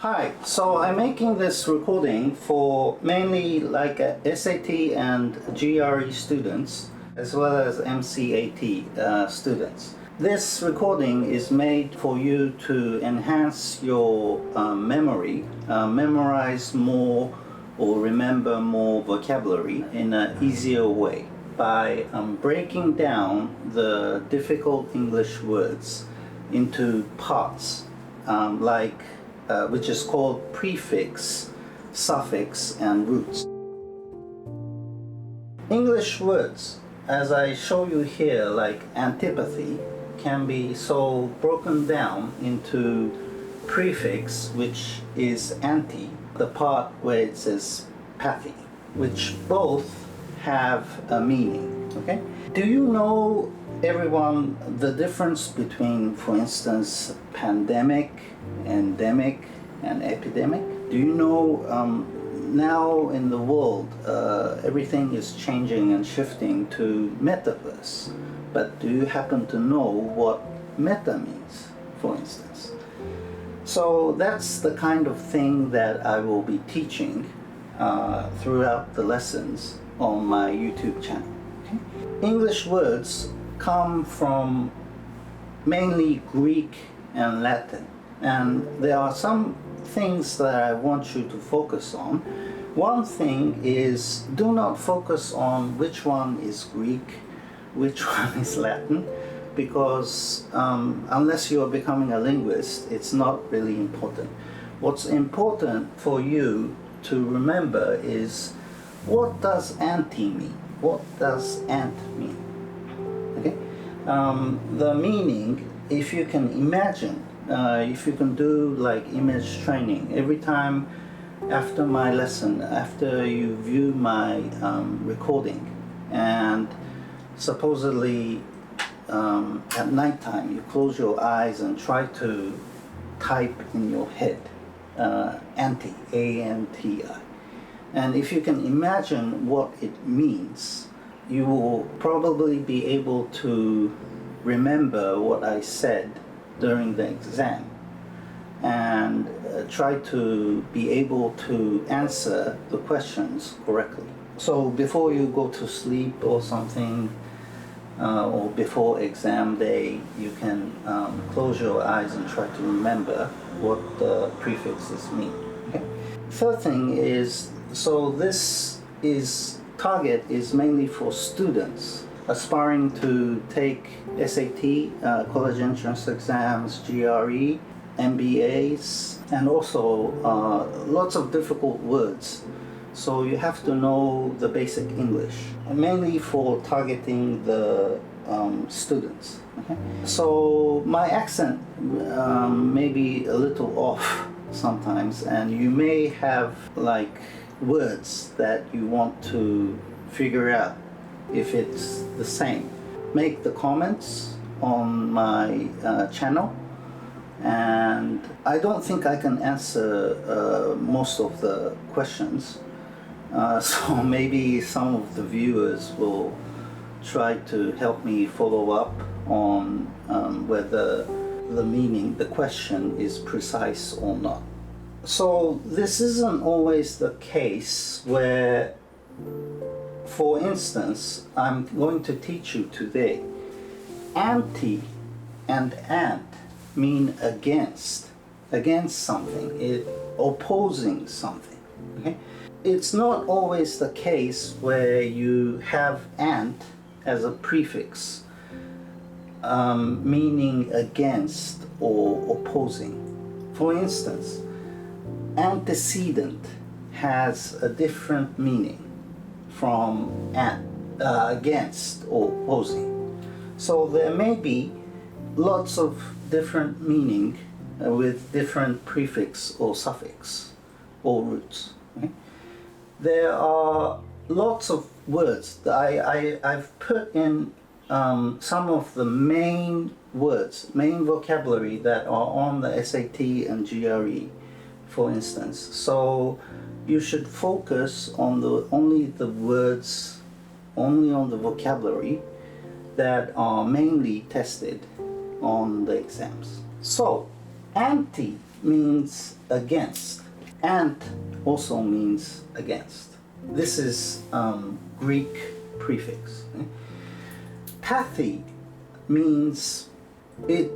Hi, so I'm making this recording for mainly like SAT and GRE students as well as MCAT students. This recording is made for you to enhance your memory, memorize more or remember more vocabulary in an easier way by breaking down the difficult English words into parts which is called prefix, suffix, and roots. English words, as I show you here, like antipathy, can be so broken down into prefix, which is anti, the part where it says pathy, which both have a meaning, okay? Do you know, everyone, the difference between, for instance, pandemic, endemic, and epidemic? Do you know now in the world everything is changing and shifting to metaverse, but do you happen to know what meta means, for instance? So that's the kind of thing that I will be teaching throughout the lessons on my YouTube channel. Okay? English words come from mainly Greek and Latin, and there are some things that I want you to focus on. One thing is, do not focus on which one is Greek, which one is Latin, because unless you are becoming a linguist, it's not really important. What's important for you to remember is, what does anti mean? What does ant mean? Okay? The meaning, if you can imagine, if you can do like image training, every time after my lesson, after you view my recording, and supposedly at nighttime you close your eyes and try to type in your head anti, A-N-T-I. And if you can imagine what it means, you will probably be able to remember what I said during the exam and try to be able to answer the questions correctly. So before you go to sleep or something, or before exam day, you can close your eyes and try to remember what the prefixes mean. Okay? Third thing is, so this target is mainly for students aspiring to take SAT, college entrance exams, GRE, MBAs, and also lots of difficult words. So you have to know the basic English, mainly for targeting the students. Okay? So my accent may be a little off sometimes, and you may have like words that you want to figure out if it's the same. Make the comments on my channel, and I don't think I can answer most of the questions, so maybe some of the viewers will try to help me follow up on whether the meaning, the question is precise or not. So this isn't always the case where, for instance, I'm going to teach you today, anti and ant mean against something, opposing something. Okay? It's not always the case where you have ant as a prefix, meaning against or opposing. For instance, antecedent has a different meaning from against or opposing. So there may be lots of different meaning with different prefix or suffix or roots. Okay? There are lots of words that I've put in some of the main words, main vocabulary that are on the SAT and GRE, for instance. So you should focus on only the words, only on the vocabulary that are mainly tested on the exams. So anti means against. Ant also means against. This is Greek prefix. Pathy means, it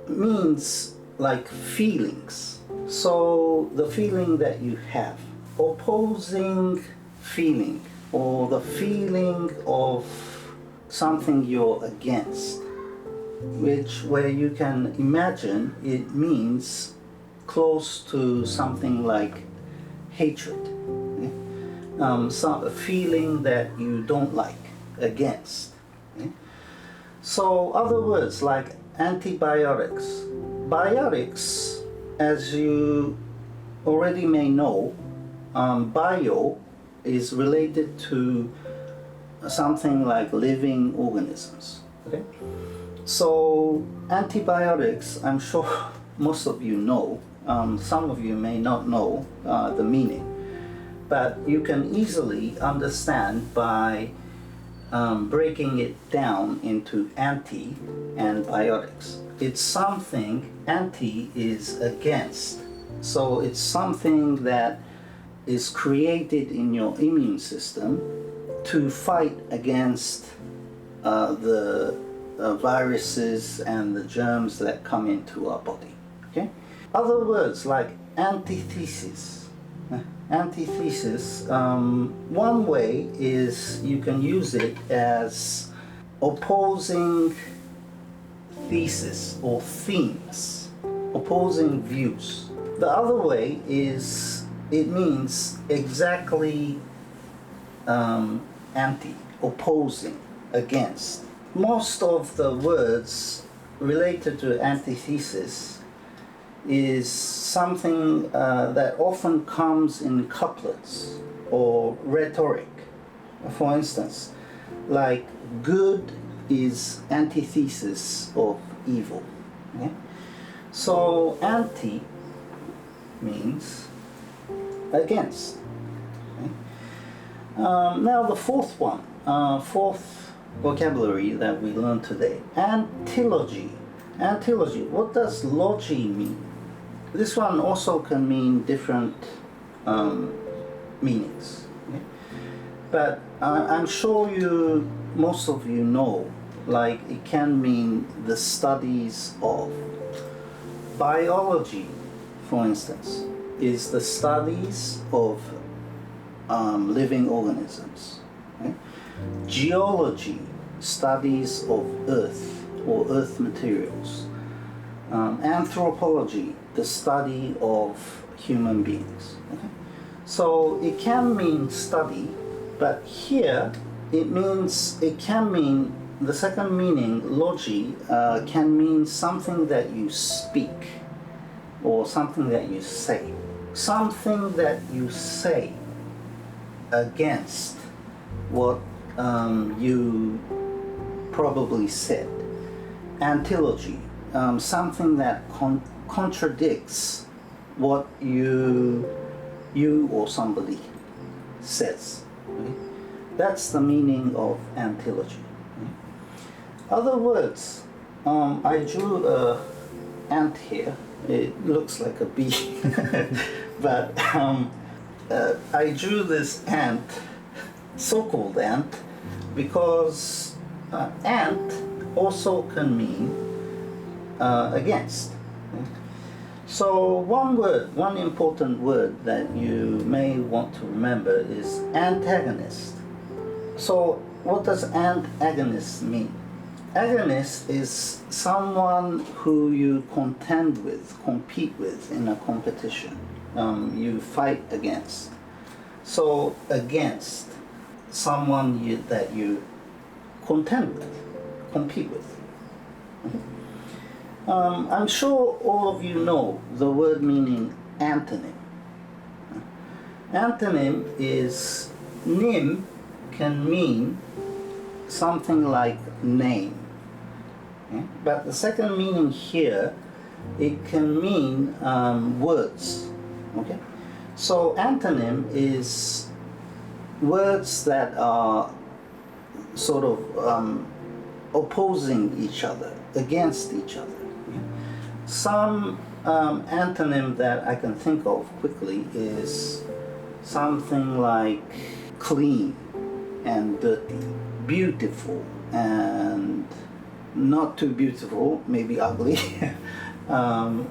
means like feelings. So the feeling that you have, opposing feeling, or the feeling of something you're against, where you can imagine it means close to something like hatred, a feeling that you don't like, against. So other words like antibiotics. Biotics, as you already may know, bio is related to something like living organisms. Okay? So antibiotics, I'm sure most of you know, some of you may not know the meaning, but you can easily understand by breaking it down into anti and biotics. It's something, anti is against, so it's something that is created in your immune system to fight against the viruses and the germs that come into our body. Okay? Other words like antithesis. Antithesis, one way is you can use it as opposing thesis or themes, opposing views. The other way is it means exactly anti, opposing, against. Most of the words related to antithesis is something that often comes in couplets or rhetoric. For instance, like good is antithesis of evil. Okay? So anti means against. Okay? Now the fourth one, fourth vocabulary that we learned today, antilogy. Antilogy, what does logy mean? This one also can mean different meanings. Okay? But I'm sure most of you know, like it can mean the studies of. Biology, for instance, is the studies of living organisms. Okay? Geology, studies of earth or earth materials. Anthropology, the study of human beings. Okay? So it can mean study, but here it can mean, the second meaning, logy, can mean something that you speak or something that you say. Something that you say against what you probably said. Antilogy, something that contradicts what you or somebody says. Okay? That's the meaning of antilogy. Okay? Other words, I drew an ant here. It looks like a bee, but I drew this ant, so-called ant, because ant also can mean against. So one important word that you may want to remember is antagonist. So what does antagonist mean? Agonist is someone who you contend with, compete with in a competition. You fight against. So against someone that you contend with, compete with. I'm sure all of you know the word meaning antonym. Antonym is, nym can mean something like name. Okay? But the second meaning here, it can mean words. Okay? So antonym is words that are sort of opposing each other, against each other. Some Antonym that I can think of quickly is something like clean and dirty, beautiful and not too beautiful, maybe ugly.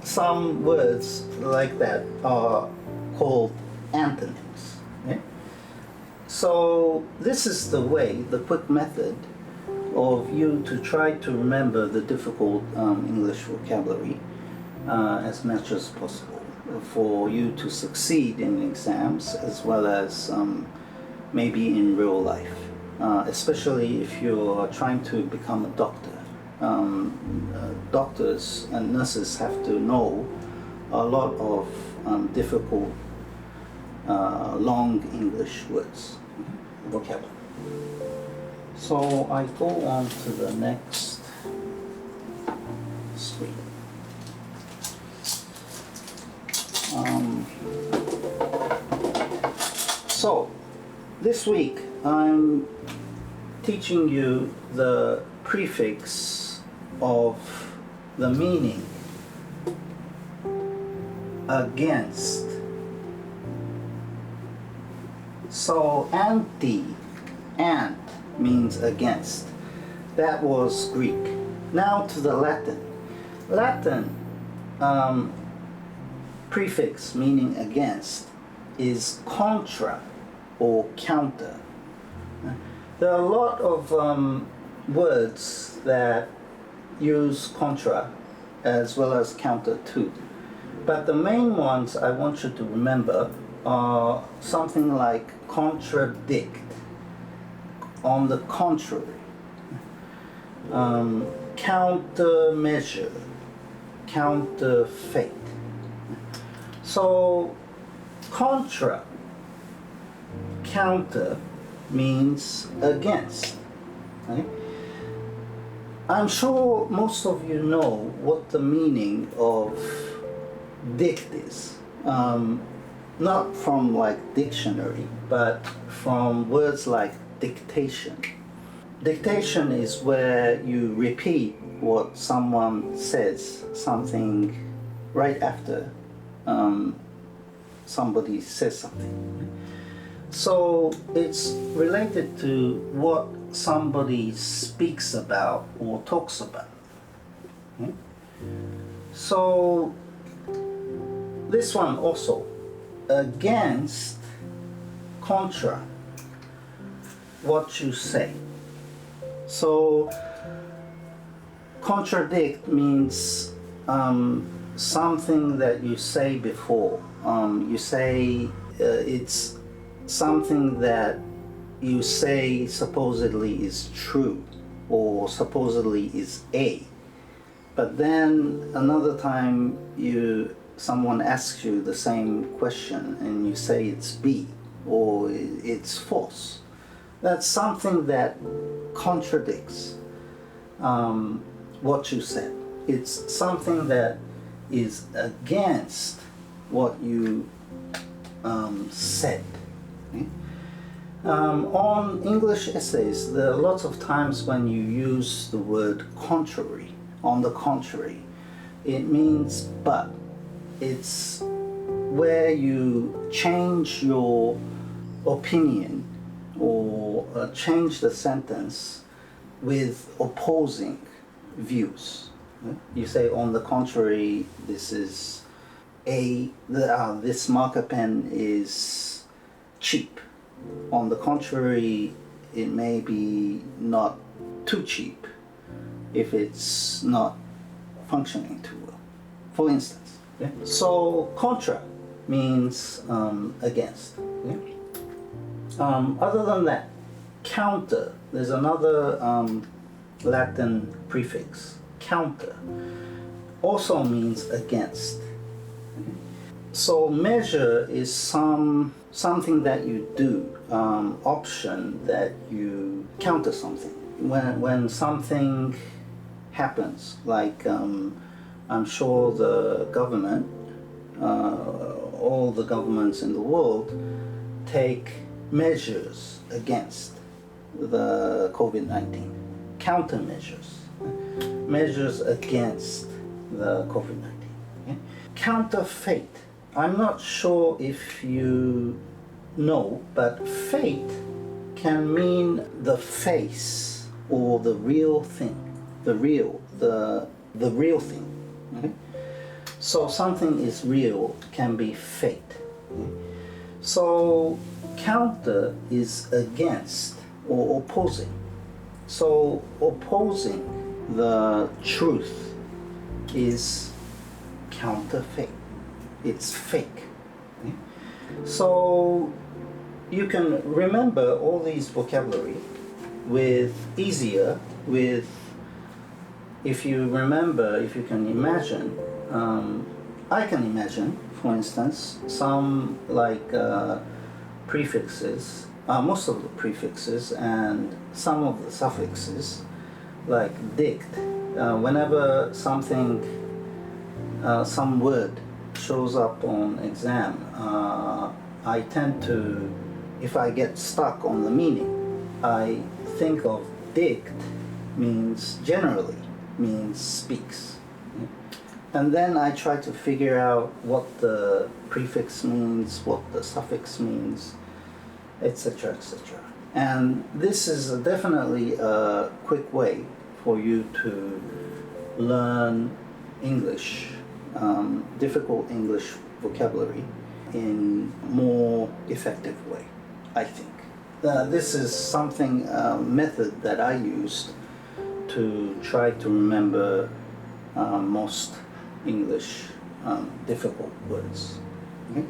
Some words like that are called antonyms. Okay? So this is the way, the quick method of you to try to remember the difficult English vocabulary as much as possible for you to succeed in exams as well as maybe in real life, especially if you're trying to become a doctor. Doctors and nurses have to know a lot of difficult long English words, vocabulary. So I go on to the next screen. So this week I'm teaching you the prefix of the meaning against. So ant means against. That was Greek. Now to the Latin. Latin prefix meaning against is contra or counter. There are a lot of words that use contra as well as counter too. But the main ones I want you to remember are something like contradict, on the contrary, countermeasure, counterfeit. So contra, counter, means against. Right? I'm sure most of you know what the meaning of dict is. Not from like dictionary, but from words like dictation. Dictation is where you repeat what someone says, something right after somebody says something. So it's related to what somebody speaks about or talks about. Okay? So this one also, against, contra, what you say. So contradict means something that you say before. You say it's something that you say supposedly is true or supposedly is A, but then another time someone asks you the same question and you say it's B or it's false. That's something that contradicts what you said. It's something that is against what you said. Okay? On English essays, there are lots of times when you use the word contrary, on the contrary. It means but. It's where you change your opinion or change the sentence with opposing views. You say, on the contrary, this is this marker pen is cheap. On the contrary, it may be not too cheap if it's not functioning too well, for instance. Okay? So contra means against. Okay? Other than that, counter, there's another Latin prefix, counter, also means against. Okay? So measure is something that you do, option that you counter something. When something happens, like I'm sure the government, all the governments in the world take measures against the COVID-19, countermeasures, measures against the COVID-19. Okay? counterfeit. I'm not sure if you know, but fate can mean the face or the real thing, the real thing. Okay? So something is real can be fate. Okay? So counter is against or opposing. So opposing the truth is counterfeit. It's fake. Okay? So you can remember all these vocabulary if you remember, if you can imagine. I can imagine, for instance, some like prefixes, most of the prefixes and some of the suffixes, like dict. Whenever something, some word shows up on exam, I tend to, if I get stuck on the meaning, I think of dict generally means speaks. And then I try to figure out what the prefix means, what the suffix means, etc., etc. And this is definitely a quick way for you to learn English, difficult English vocabulary in more effective way, I think. This is something, method that I used to try to remember most English difficult words. Okay?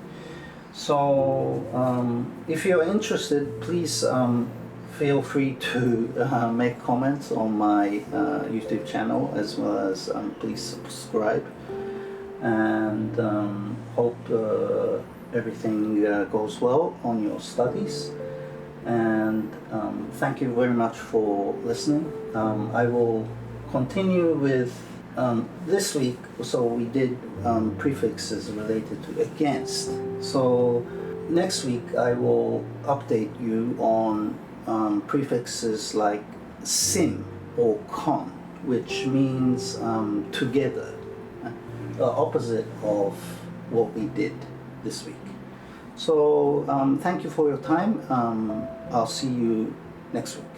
So if you're interested, please feel free to make comments on my YouTube channel, as well as please subscribe, and hope everything goes well on your studies. And thank you very much for listening. I will continue with this week. So we did prefixes related to against. So next week I will update you on prefixes like sim or con, which means together, the opposite of what we did this week. So thank you for your time. I'll see you next week.